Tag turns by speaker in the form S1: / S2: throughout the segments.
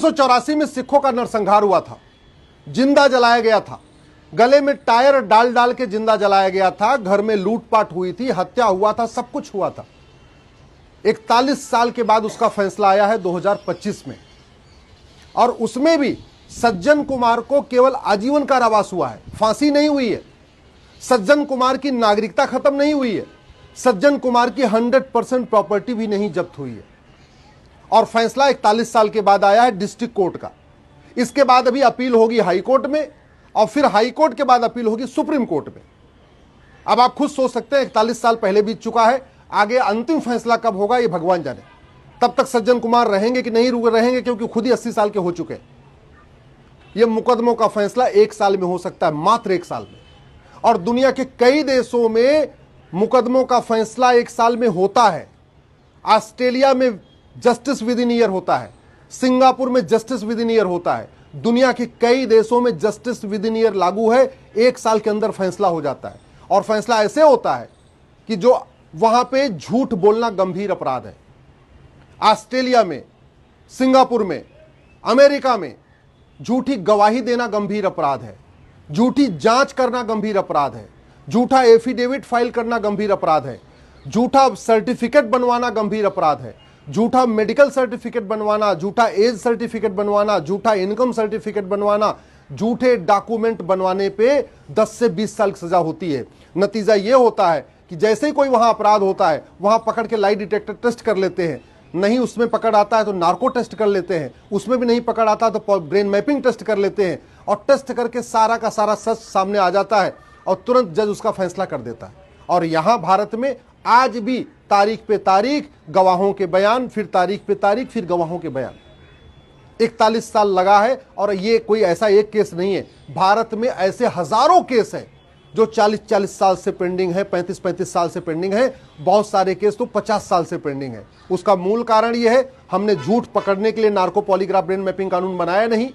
S1: 1984 में सिखों का नरसंहार हुआ था, जिंदा जलाया गया था, गले में टायर डाल डाल के जिंदा जलाया गया था, घर में लूटपाट हुई थी, हत्या हुआ था, सब कुछ हुआ था। 41 साल के बाद उसका फैसला आया है 2025 में, और उसमें भी सज्जन कुमार को केवल आजीवन कारावास हुआ है, फांसी नहीं हुई है। सज्जन कुमार की नागरिकता खत्म नहीं हुई है, सज्जन कुमार की 100% प्रॉपर्टी भी नहीं जब्त हुई है। और फैसला 41 साल के बाद आया है डिस्ट्रिक्ट कोर्ट का। इसके बाद अभी अपील होगी हाई कोर्ट में, और फिर हाई कोर्ट के बाद अपील होगी सुप्रीम कोर्ट में। अब आप खुद सोच सकते हैं 41 साल पहले बीत चुका है, आगे अंतिम फैसला कब होगा ये भगवान जाने। तब तक सज्जन कुमार रहेंगे कि नहीं रहेंगे, क्योंकि खुद ही 80 साल के हो चुके हैं। यह मुकदमों का फैसला 1 साल में हो सकता है, मात्र 1 साल में। और दुनिया के कई देशों में मुकदमों का फैसला 1 साल में होता है। ऑस्ट्रेलिया में जस्टिस विद इन ईयर होता है, सिंगापुर में जस्टिस विद इन ईयर होता है, दुनिया के कई देशों में जस्टिस विद इन ईयर लागू है। 1 साल के अंदर फैसला हो जाता है, और फैसला ऐसे होता है कि जो वहां पे झूठ बोलना गंभीर अपराध है। ऑस्ट्रेलिया में, सिंगापुर में, अमेरिका में झूठी गवाही देना गंभीर अपराध है, झूठी जांच करना गंभीर अपराध है, झूठा एफिडेविट फाइल करना गंभीर अपराध है, झूठा सर्टिफिकेट बनवाना गंभीर अपराध है, झूठा मेडिकल सर्टिफिकेट बनवाना, झूठा एज सर्टिफिकेट बनवाना, झूठा इनकम सर्टिफिकेट बनवाना, झूठे डॉक्यूमेंट बनवाने पे 10 से 20 साल की सजा होती है। नतीजा यह होता है कि जैसे ही कोई वहां अपराध होता है, वहां पकड़ के लाई डिटेक्टर टेस्ट कर लेते हैं, नहीं उसमें पकड़ आता है तो नार्को टेस्ट कर लेते हैं, उसमें भी नहीं पकड़ आता तो ब्रेन मैपिंग टेस्ट कर लेते हैं, और टेस्ट करके सारा का सारा सच सामने आ जाता है, और तुरंत जज उसका फैसला कर देता है। और यहां भारत में आज भी तारीख पे तारीख गवाहों के बयान, फिर तारीख पे तारीख, फिर गवाहों के बयान। 41 साल लगा है, और ये कोई ऐसा एक केस नहीं है, भारत में ऐसे हजारों केस हैं जो 40-40 साल से पेंडिंग है, 35-35 साल से पेंडिंग है, बहुत सारे केस तो 50 साल से पेंडिंग है। उसका मूल कारण यह है, हमने झूठ पकड़ने के लिए नार्को पॉलीग्राफ ब्रेन मैपिंग कानून बनाया नहीं।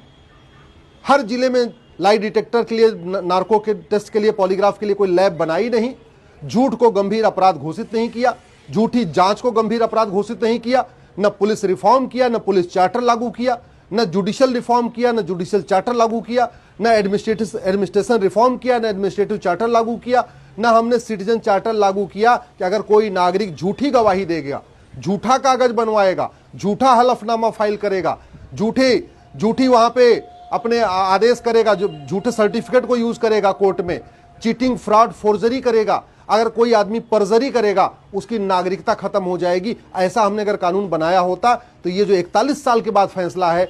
S1: हर जिले में लाई डिटेक्टर के लिए, नार्को के टेस्ट के लिए, पॉलीग्राफ के लिए कोई लैब बनाई नहीं। झूठ को गंभीर अपराध घोषित नहीं किया, झूठी जांच को गंभीर अपराध घोषित नहीं किया, न पुलिस रिफॉर्म किया, न पुलिस चार्टर लागू किया, न जुडिशियल रिफॉर्म किया, न जुडिशियल चार्टर लागू किया, न एडमिनिस्ट्रेशन रिफॉर्म किया, न एडमिनिस्ट्रेटिव चार्टर लागू किया, न हमने सिटीजन चार्टर लागू किया कि अगर कोई नागरिक झूठी गवाही देगा, झूठा कागज बनवाएगा, झूठा हलफनामा फाइल करेगा, झूठी वहां पे अपने आदेश करेगा, जो झूठे सर्टिफिकेट को यूज करेगा कोर्ट में, चीटिंग, फ्रॉड, फोर्जरी करेगा, अगर कोई आदमी परजरी करेगा, उसकी नागरिकता खत्म हो जाएगी। ऐसा हमने अगर कानून बनाया होता तो ये जो 41 साल के बाद फैसला है